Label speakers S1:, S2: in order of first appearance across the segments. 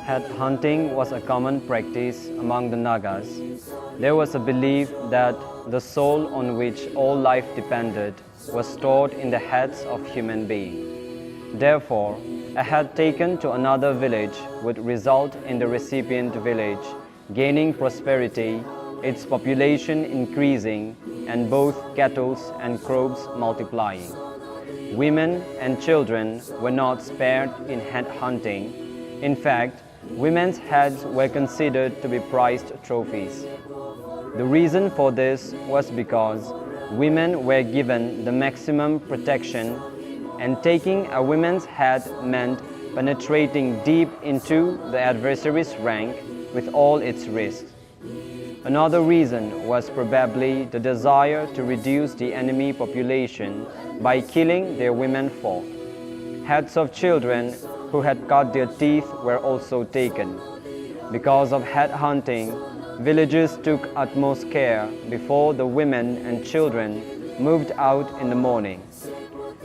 S1: head hunting was a common practice among the Nagas, there was a belief that the soul on which all life depended was stored in the heads of human beings. Therefore, a head taken to another village would result in the recipient village gaining prosperity, its population increasing, and both cattle and crops multiplying. Women and children were not spared in head hunting. In fact, women's heads were considered to be prized trophies. The reason for this was because women were given the maximum protection, and taking a woman's head meant penetrating deep into the adversary's rank with all its risks. Another reason was probably the desire to reduce the enemy population by killing their women folk. Heads of children who had cut their teeth were also taken. Because of head hunting, villagers took utmost care before the women and children moved out in the morning.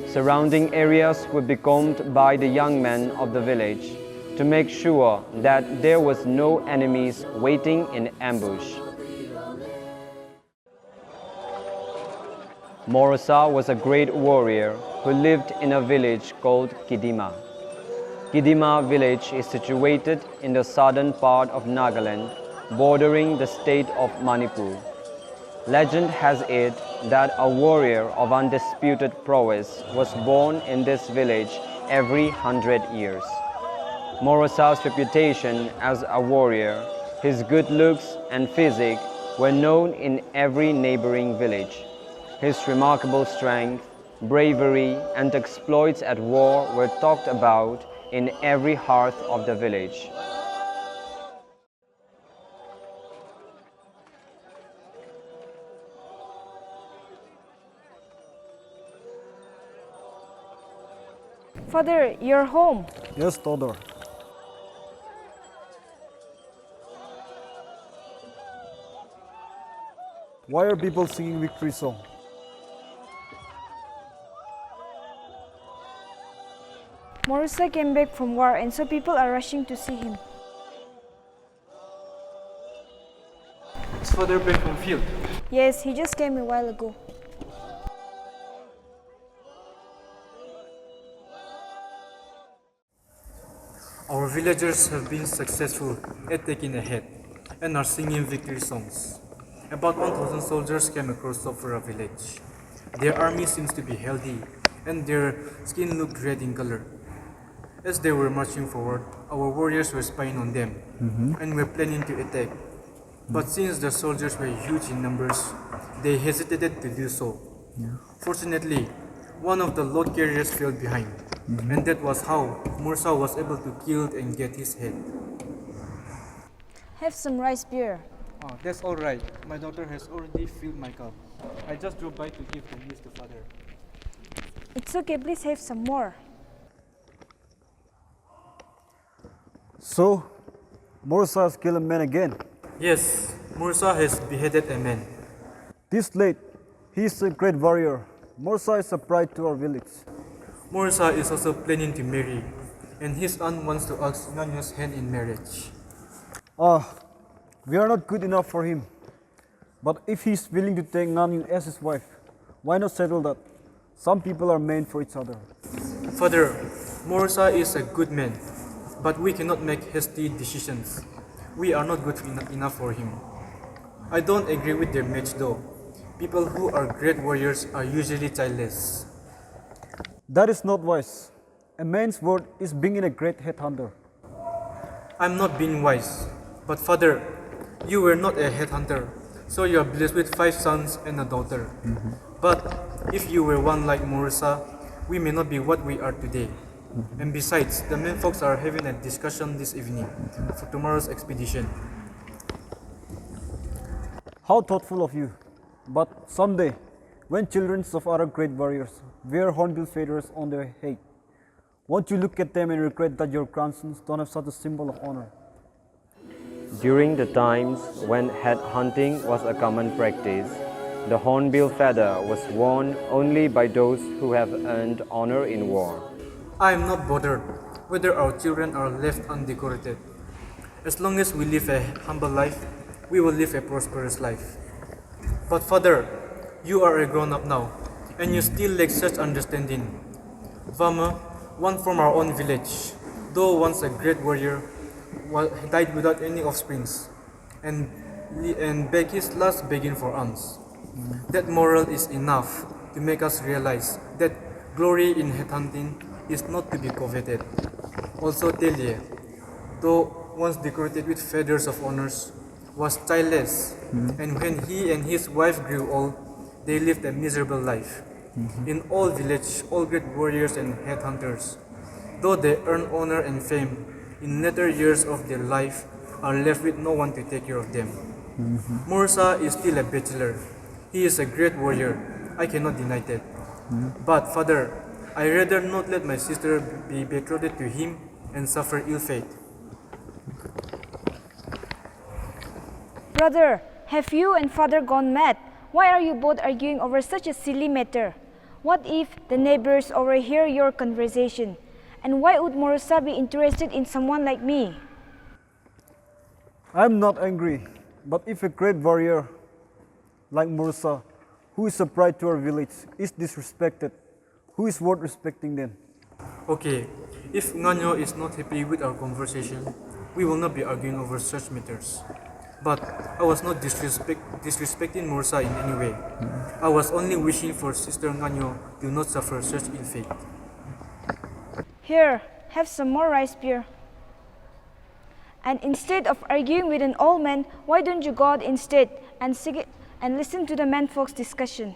S1: Surrounding areas would be combed by the young men of the village to make sure that there was no enemies waiting in ambush. Morüsa was a great warrior who lived in a village called Kidima. Kidima village is situated in the southern part of Nagaland, bordering the state of Manipur. Legend has it that a warrior of undisputed prowess was born in this village every 100 years. Morüsa's reputation as a warrior, his good looks and physique were known in every neighboring village. His remarkable strength, bravery, and exploits at war were talked about in every hearth of the village.
S2: Father, you're home.
S3: Yes, Todor. Why are people singing victory song?
S2: Morüsa came back from war and so people are rushing to see him.
S4: Is father back from field?
S2: Yes, he just came a while ago.
S4: Our villagers have been successful at taking a head and are singing victory songs. About 1,000 soldiers came across Sofra village. Their army seems to be healthy and their skin looked red in color. As they were marching forward, our warriors were spying on them and were planning to attack. But since the soldiers were huge in numbers, they hesitated to do so. Fortunately, one of the load carriers fell behind, and that was how Morüsa was able to kill and get his head.
S2: Have some rice beer.
S4: Oh, that's all right. My daughter has already filled my cup. I just drove by to give the news to father.
S2: It's okay, please have some more.
S3: So, Morüsa has killed a man again.
S4: Yes, Morüsa has beheaded a man.
S3: This late, he is a great warrior. Morüsa is a pride to our village.
S4: Morüsa is also planning to marry, and his aunt wants to ask Nyanya's hand in marriage.
S3: We are not good enough for him. But if he is willing to take Nyanyu as his wife, why not settle that? Some people are meant for each other.
S4: Father, Morüsa is a good man, but we cannot make hasty decisions. We are not good enough for him. I don't agree with their match though. People who are great warriors are usually childless.
S3: That is not wise. A man's word is being a great headhunter.
S4: I'm not being wise, but father, you were not a headhunter, so you are blessed with 5 sons and a daughter. But if you were one like Morüsa, we may not be what we are today. And besides, the men folks are having a discussion this evening for tomorrow's expedition.
S3: How thoughtful of you. But someday, when children of other great warriors wear hornbill feathers on their head, won't you look at them and regret that your grandsons don't have such a symbol of honor?
S1: During the times when head hunting was a common practice, the hornbill feather was worn only by those who have earned honor in war.
S4: I am not bothered whether our children are left undecorated. As long as we live a humble life, we will live a prosperous life. But Father, you are a grown-up now, and you still lack such understanding. Vama, one from our own village, though once a great warrior, died without any offsprings, and begged his last begging for alms. That moral is enough to make us realize that glory in headhunting is not to be coveted. Also Telie, though once decorated with feathers of honors, was childless, and when he and his wife grew old, they lived a miserable life. In all village, all great warriors and headhunters, though they earn honor and fame, in later years of their life are left with no one to take care of them. Morüsa is still a bachelor. He is a great warrior. I cannot deny that. But Father, I rather not let my sister be betrothed to him and suffer ill fate.
S2: Brother, have you and father gone mad? Why are you both arguing over such a silly matter? What if the neighbors overhear your conversation? And why would Morüsa be interested in someone like me?
S3: I am not angry, but if a great warrior like Morüsa, who is a pride to our village, is disrespected, who is worth respecting then?
S4: Okay, if Nganyo is not happy with our conversation, we will not be arguing over such matters. But I was not disrespecting Morüsa in any way. I was only wishing for Sister Nganyo to not suffer such ill fate.
S2: Here, have some more rice beer. And instead of arguing with an old man, why don't you go out instead and listen to the menfolk's discussion?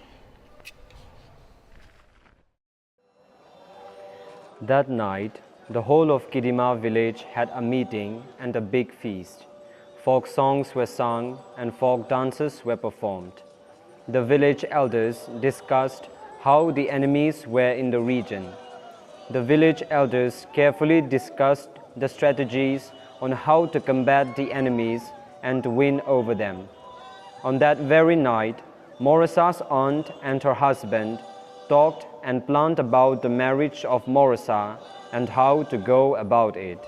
S1: That night, the whole of Kidima village had a meeting and a big feast. Folk songs were sung and folk dances were performed. The village elders discussed how the enemies were in the region. The village elders carefully discussed the strategies on how to combat the enemies and to win over them. On that very night, Morüsa's aunt and her husband talked and planned about the marriage of Morüsa and how to go about it.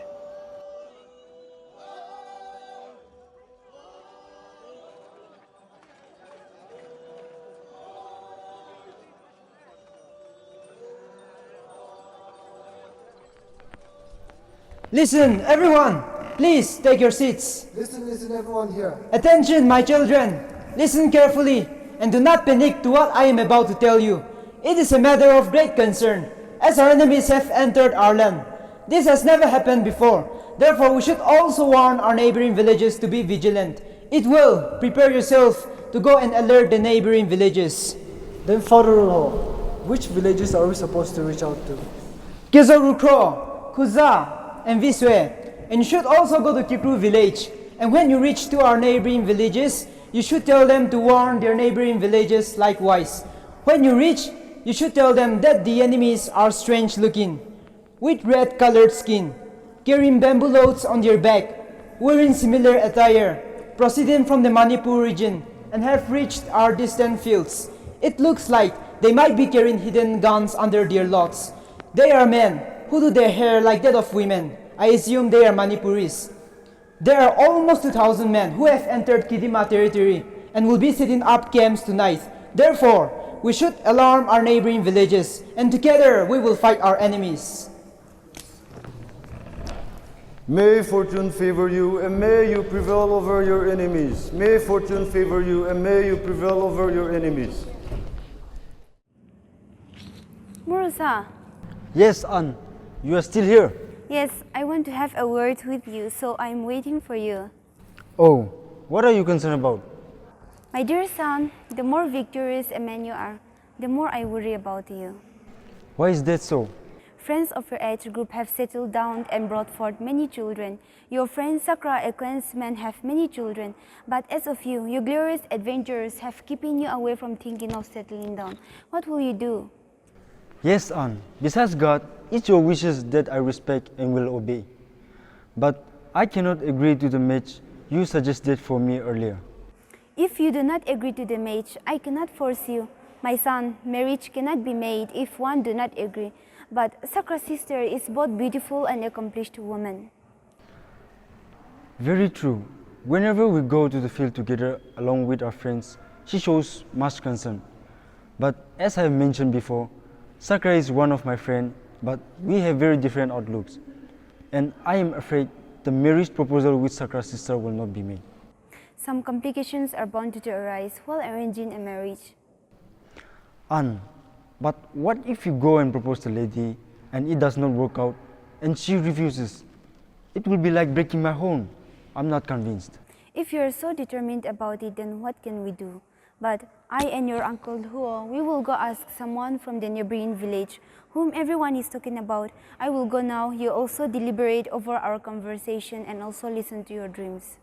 S5: Listen, everyone! Please take your seats.
S6: Listen, everyone here.
S5: Attention, my children! Listen carefully and do not panic to what I am about to tell you. It is a matter of great concern, as our enemies have entered our land. This has never happened before. Therefore, we should also warn our neighboring villages to be vigilant. It will. Prepare yourself to go and alert the neighboring villages.
S6: Then, Father-in-law, which villages are we supposed to reach out to?
S5: Kizorukro, Kuza, and Viswe. And you should also go to Kipru village. And when you reach to our neighboring villages, you should tell them to warn their neighboring villages likewise. When you reach, you should tell them that the enemies are strange looking, with red-colored skin, carrying bamboo loads on their back, wearing similar attire, proceeding from the Manipur region, and have reached our distant fields. It looks like they might be carrying hidden guns under their lots. They are men who do their hair like that of women. I assume they are Manipuris. There are almost 2,000 men who have entered Kidima territory and will be setting up camps tonight. Therefore, we should alarm our neighboring villages, and together we will fight our enemies.
S7: May fortune favor you, and may you prevail over your enemies. May fortune favor you, and may you prevail over your enemies.
S8: Morüsa.
S3: Yes, Anne, you are still here.
S8: Yes, I want to have a word with you, so I'm waiting for you.
S3: Oh, what are you concerned about?
S8: My dear son, the more victorious a man you are, the more I worry about you.
S3: Why is that so?
S8: Friends of your age group have settled down and brought forth many children. Your friend Sakra, a clansman, have many children. But as of you, your glorious adventures have keeping you away from thinking of settling down. What will you do?
S9: Yes, Anne. Besides God, it's your wishes that I respect and will obey. But I cannot agree to the match you suggested for me earlier.
S8: If you do not agree to the match, I cannot force you. My son, marriage cannot be made if one do not agree. But Sakra's sister is both beautiful and accomplished woman.
S9: Very true. Whenever we go to the field together along with our friends, she shows much concern. But as I have mentioned before, Sakra is one of my friends, but we have very different outlooks. And I am afraid the marriage proposal with Sakra's sister will not be made.
S8: Some complications are bound to arise while arranging a marriage.
S9: Anne, but what if you go and propose to the lady and it does not work out and she refuses? It will be like breaking my home. I'm not convinced.
S8: If you are so determined about it, then what can we do? But I and your uncle Huo, we will go ask someone from the neighboring village, whom everyone is talking about. I will go now. You also deliberate over our conversation and also listen to your dreams.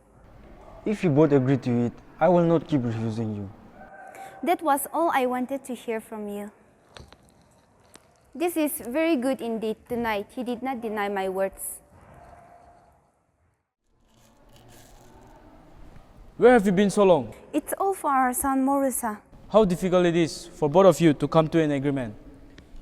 S9: If you both agree to it, I will not keep refusing you.
S8: That was all I wanted to hear from you. This is very good indeed. Tonight, he did not deny my words.
S6: Where have you been so long?
S8: It's all for our son Morüsa.
S6: How difficult it is for both of you to come to an agreement.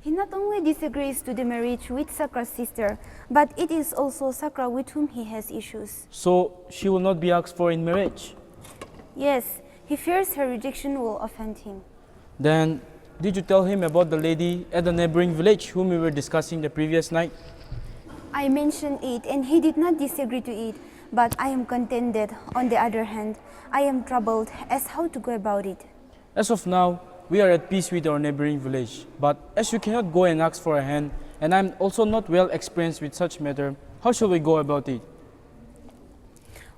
S8: He not only disagrees to the marriage with Sakra's sister, but it is also Sakra with whom he has issues.
S6: So she will not be asked for in marriage.
S8: Yes, he fears her rejection will offend him.
S6: Then, did you tell him about the lady at the neighboring village whom we were discussing the previous night?
S8: I mentioned it and he did not disagree to it, but I am contented. On the other hand, I am troubled as how to go about it.
S6: As of now, we are at peace with our neighboring village, but as you cannot go and ask for a hand, and I am also not well experienced with such matter, how shall we go about it?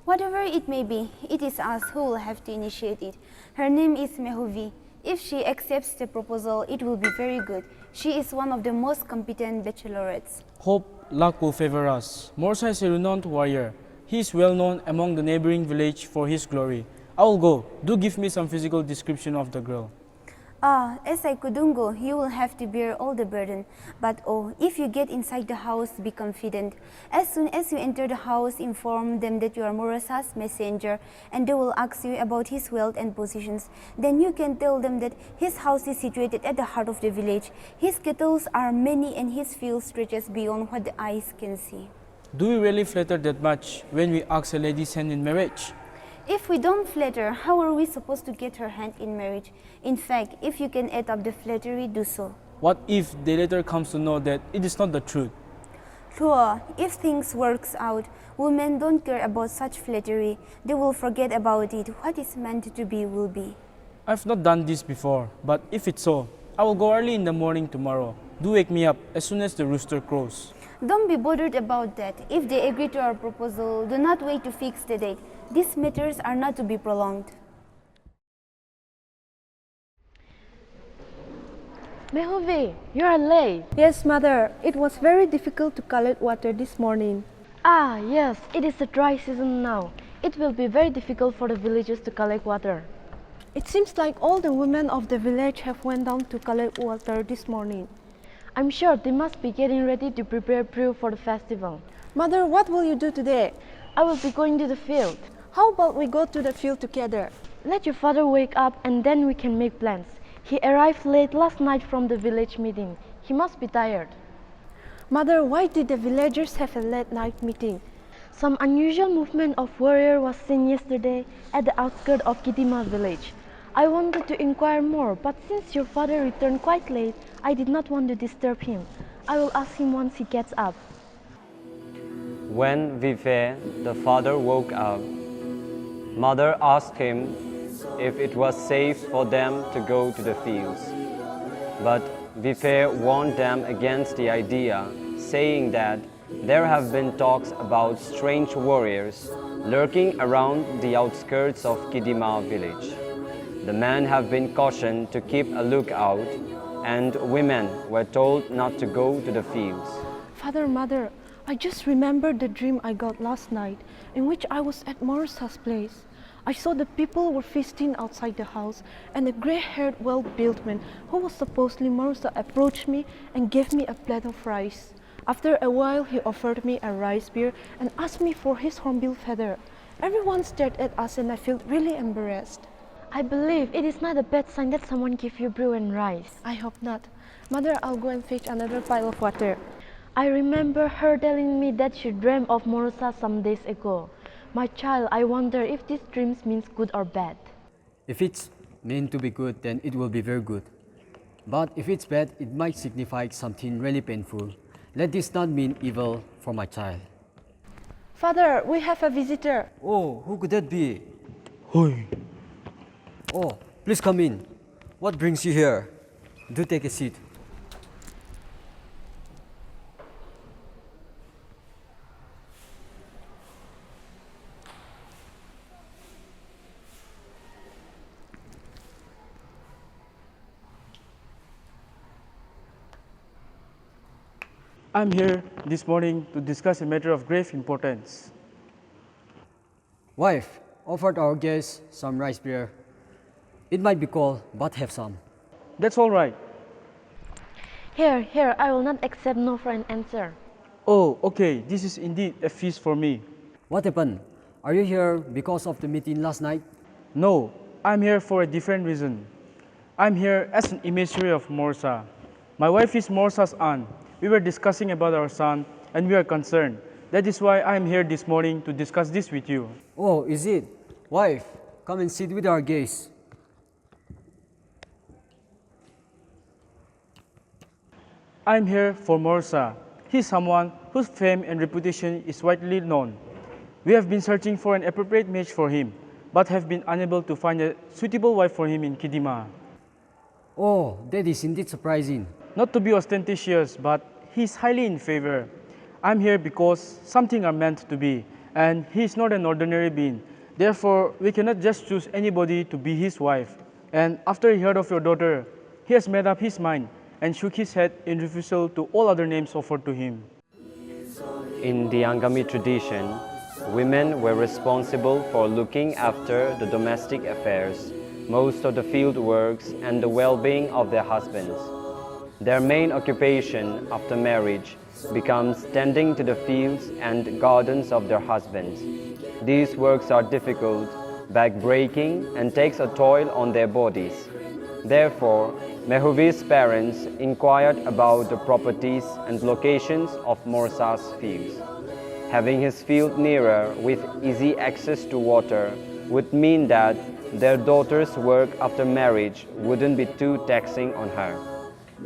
S8: Whatever it may be, it is us who will have to initiate it. Her name is Mehoviü. If she accepts the proposal, it will be very good. She is one of the most competent bachelorettes.
S6: Hope luck will favor us. Morüsa is a renowned warrior. He is well known among the neighboring village for his glory. I will go. Do give me some physical description of the girl.
S8: As I couldn't go, you will have to bear all the burden. But if you get inside the house, be confident. As soon as you enter the house, inform them that you are Morüsa's messenger, and they will ask you about his wealth and possessions. Then you can tell them that his house is situated at the heart of the village. His cattle are many and his field stretches beyond what the eyes can see.
S6: Do we really flatter that much when we ask a lady's hand in marriage?
S8: If we don't flatter, how are we supposed to get her hand in marriage? In fact, if you can add up the flattery, do so.
S6: What if they later comes to know that it is not the truth?
S8: Sure, if things works out, women don't care about such flattery. They will forget about it. What is meant to be will be.
S6: I've not done this before, but if it's so, I will go early in the morning tomorrow. Do wake me up as soon as the rooster crows.
S8: Don't be bothered about that. If they agree to our proposal, do not wait to fix the date. These matters are not to be prolonged.
S2: Mehoviü, you are late.
S10: Yes, mother. It was very difficult to collect water this morning.
S2: Ah, yes, it is the dry season now. It will be very difficult for the villagers to collect water.
S10: It seems like all the women of the village have went down to collect water this morning.
S2: I'm sure they must be getting ready to prepare brew for the festival.
S10: Mother, what will you do today?
S2: I will be going to the field.
S10: How about we go to the field together?
S2: Let your father wake up and then we can make plans. He arrived late last night from the village meeting. He must be tired.
S10: Mother, why did the villagers have a late night meeting?
S2: Some unusual movement of warrior was seen yesterday at the outskirts of Kidima village. I wanted to inquire more, but since your father returned quite late, I did not want to disturb him. I will ask him once he gets up.
S1: When Vifé, the father, woke up, Mother asked him if it was safe for them to go to the fields. But Vifé warned them against the idea, saying that there have been talks about strange warriors lurking around the outskirts of Kidima village. The men have been cautioned to keep a lookout, and women were told not to go to the fields.
S10: Father, Mother, I just remembered the dream I got last night, in which I was at Morüsa's place. I saw the people were feasting outside the house, and a grey-haired, well-built man, who was supposedly Morüsa, approached me and gave me a plate of rice. After a while, he offered me a rice beer and asked me for his hornbill feather. Everyone stared at us and I felt really embarrassed.
S2: I believe it is not a bad sign that someone gives you brew and rice.
S10: I hope not. Mother, I'll go and fetch another pile of water.
S2: I remember her telling me that she dreamed of Morüsa some days ago.
S10: My child, I wonder if this dream means good or bad.
S11: If it's meant to be good, then it will be very good. But if it's bad, it might signify something really painful. Let this not mean evil for my child.
S10: Father, we have a visitor.
S11: Oh, who could that be?
S6: Hoi.
S11: Oh, please come in. What brings you here? Do take a seat.
S6: I'm here this morning to discuss a matter of grave importance.
S11: Wife, offered our guests some rice beer. It might be cold, but have some.
S6: That's all right.
S10: Here, I will not accept no for an answer.
S6: Oh, okay, this is indeed a feast for me.
S11: What happened? Are you here because of the meeting last night?
S6: No, I'm here for a different reason. I'm here as an emissary of Morüsa. My wife is Morüsa's aunt. We were discussing about our son and we are concerned. That is why I'm here this morning to discuss this with you.
S11: Oh, is it? Wife, come and sit with our guests.
S6: I'm here for Morüsa. He's someone whose fame and reputation is widely known. We have been searching for an appropriate match for him, but have been unable to find a suitable wife for him in Kidima.
S11: Oh, that is indeed surprising.
S6: Not to be ostentatious, but he's highly in favor. I'm here because something are meant to be, and he's not an ordinary being. Therefore, we cannot just choose anybody to be his wife. And after he heard of your daughter, he has made up his mind and shook his head in refusal to all other names offered to him.
S1: In the Angami tradition, women were responsible for looking after the domestic affairs, most of the field works, and the well-being of their husbands. Their main occupation after marriage becomes tending to the fields and gardens of their husbands. These works are difficult, back-breaking, and takes a toll on their bodies. Therefore, Mehoviü's parents inquired about the properties and locations of Morüsa's fields. Having his field nearer with easy access to water would mean that their daughter's work after marriage wouldn't be too taxing on her.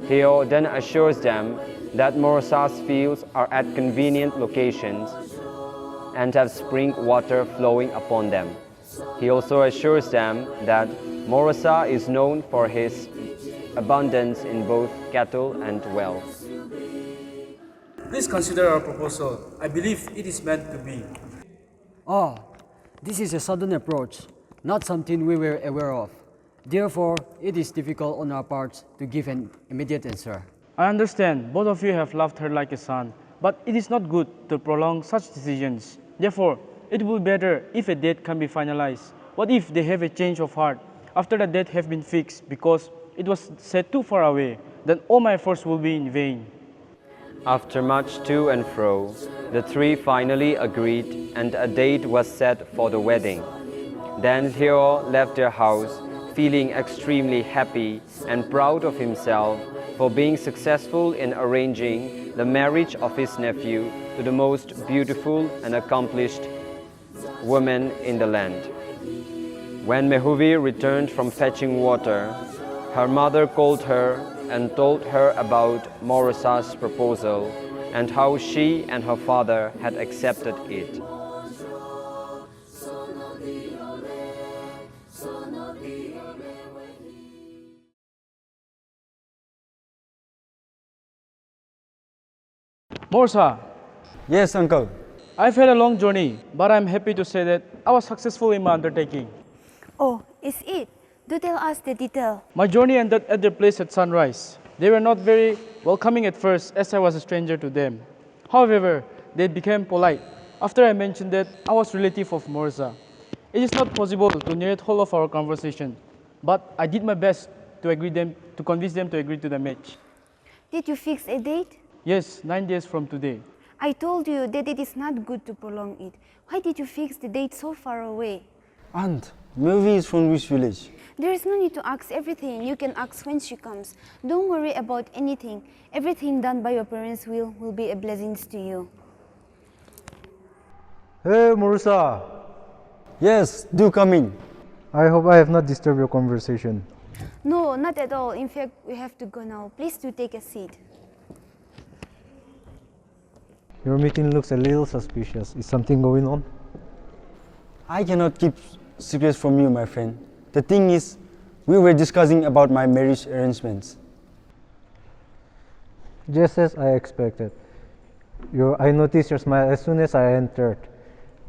S1: Heo then assures them that Morüsa's fields are at convenient locations and have spring water flowing upon them. He also assures them that Morüsa is known for his abundance in both cattle and wealth.
S6: Please consider our proposal. I believe it is meant to be.
S11: Oh, this is a sudden approach, not something we were aware of. Therefore, it is difficult on our part to give an immediate answer.
S6: I understand both of you have loved her like a son, but it is not good to prolong such decisions. Therefore, it will be better if a date can be finalized. What if they have a change of heart after the date have been fixed because it was set too far away? Then all my efforts will be in vain.
S1: After much to and fro, the three finally agreed and a date was set for the wedding. Then Heo left their house, feeling extremely happy and proud of himself for being successful in arranging the marriage of his nephew to the most beautiful and accomplished woman in the land. When Mehoviü returned from fetching water, her mother called her and told her about Morüsa's proposal and how she and her father had accepted it.
S6: Morüsa,
S9: Yes, uncle.
S6: I've had a long journey, but I'm happy to say that I was successful in my undertaking.
S8: Oh, is it? Do tell us the detail.
S6: My journey ended at their place at sunrise. They were not very welcoming at first as I was a stranger to them. However, they became polite after I mentioned that I was relative of Morüsa. It is not possible to narrate whole of our conversation, but I did my best to convince them to agree to the match.
S8: Did you fix a date?
S6: Yes, 9 days from today.
S8: I told you that it is not good to prolong it. Why did you fix the date so far away?
S9: Aunt, Mehoviü is from which village?
S8: There is no need to ask everything. You can ask when she comes. Don't worry about anything. Everything done by your parents' will be a blessing to you.
S7: Hey, Morüsa,
S9: Yes, do come in.
S12: I hope I have not disturbed your conversation.
S8: No, not at all. In fact, we have to go now. Please do take a seat.
S12: Your meeting looks a little suspicious. Is something going on?
S9: I cannot keep secrets from you, my friend. The thing is, we were discussing about my marriage arrangements.
S12: Just as I expected. I noticed your smile as soon as I entered.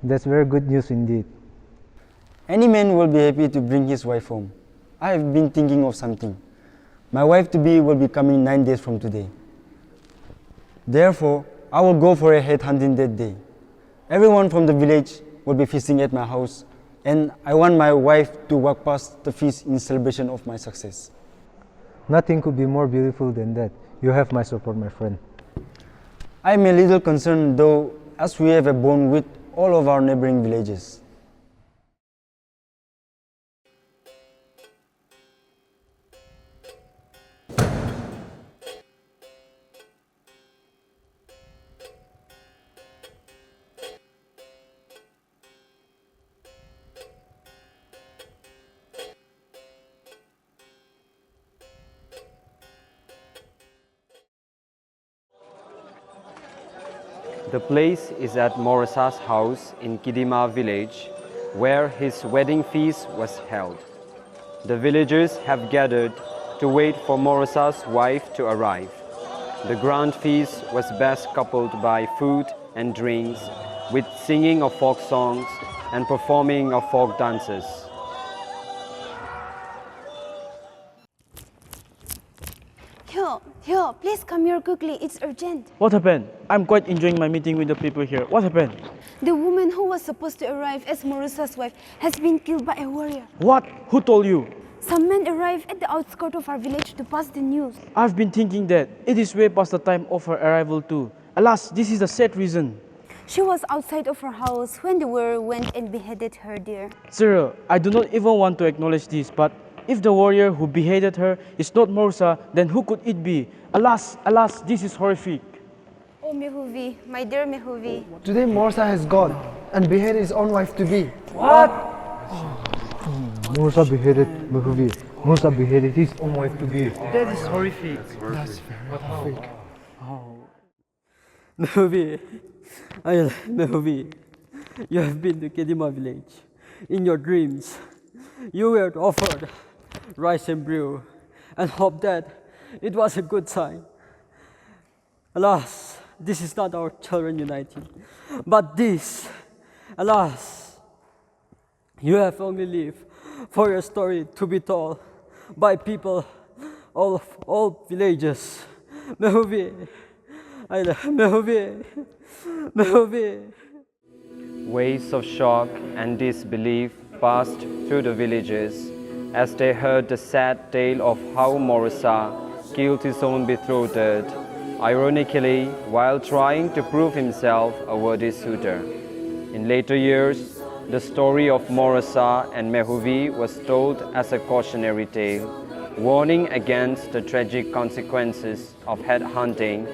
S12: That's very good news indeed.
S9: Any man will be happy to bring his wife home. I have been thinking of something. My wife-to-be will be coming 9 days from today. Therefore, I will go for a head hunting that day. Everyone from the village will be feasting at my house, and I want my wife to walk past the feast in celebration of my success.
S12: Nothing could be more beautiful than that. You have my support, my friend.
S9: I am a little concerned though, as we have a bond with all of our neighboring villages.
S1: The place is at Morüsa's house in Kidima village, where his wedding feast was held. The villagers have gathered to wait for Morüsa's wife to arrive. The grand feast was best coupled by food and drinks, with singing of folk songs and performing of folk dances.
S8: Here, please come here quickly. It's urgent.
S6: What happened? I'm quite enjoying my meeting with the people here. What happened?
S8: The woman who was supposed to arrive as Morüsa's wife has been killed by a warrior.
S6: What? Who told you?
S8: Some men arrived at the outskirts of our village to pass the news.
S6: I've been thinking that it is way past the time of her arrival too. Alas, this is the sad reason.
S8: She was outside of her house when the warrior went and beheaded her there.
S6: Cyril, I do not even want to acknowledge this, but if the warrior who beheaded her is not Morüsa, then who could it be? Alas, this is horrific.
S8: Oh, Mehoviü, my dear Mehoviü.
S13: Today Morüsa has gone and beheaded his own wife-to-be.
S12: What? Morüsa beheaded Mehoviü. Morüsa beheaded his own wife-to-be.
S6: That is horrific.
S13: That's very horrific.
S14: Mehoviü, Mehoviü, you have been to Kidima village. In your dreams, you were offered rice and brew and hoped that it was a good sign. Alas, this is not our children uniting, but this, alas, you have only lived for your story to be told by people of all villages. Mehoviü, Mehoviü, Mehoviü.
S1: Waves of shock and disbelief passed through the villages as they heard the sad tale of how Morüsa killed his own betrothed, ironically while trying to prove himself a worthy suitor. In later years, the story of Morüsa and Mehoviü was told as a cautionary tale, warning against the tragic consequences of headhunting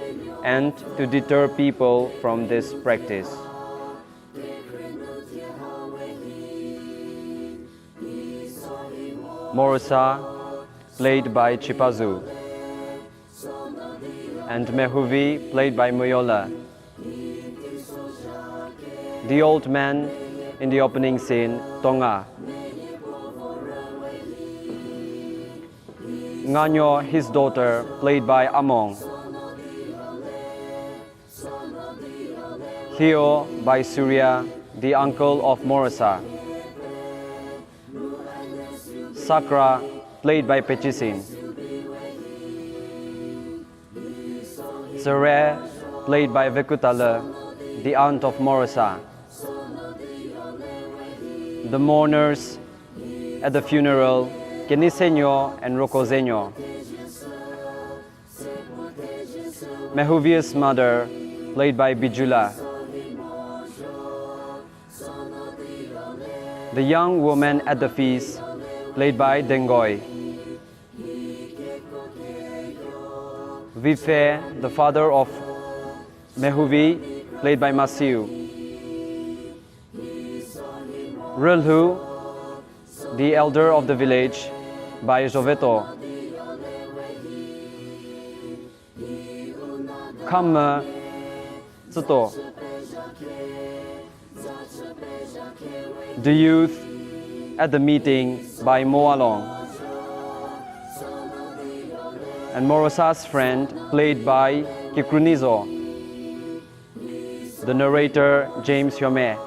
S1: and to deter people from this practice. Morüsa, played by Chipazu, and Mehoviü, played by Muyola. The old man in the opening scene, Tonga. Nganyo, his daughter, played by Among. Hio by Surya, the uncle of Morüsa. Sakra, played by Pechisin. Zere, played by Vekutala, the aunt of Morüsa. The mourners at the funeral, Kenisenyo and Rokozenyo. Mehoviü's mother, played by Bijula. The young woman at the feast, played by Dengoy. Vife, the father of Mehoviü, played by Masiu. Rilhu, the elder of the village, by Joveto. Kamme Tsuto. The youth at the meeting by Moalong. And Morüsa's friend, played by Kikrunizo. The narrator, James Hyome.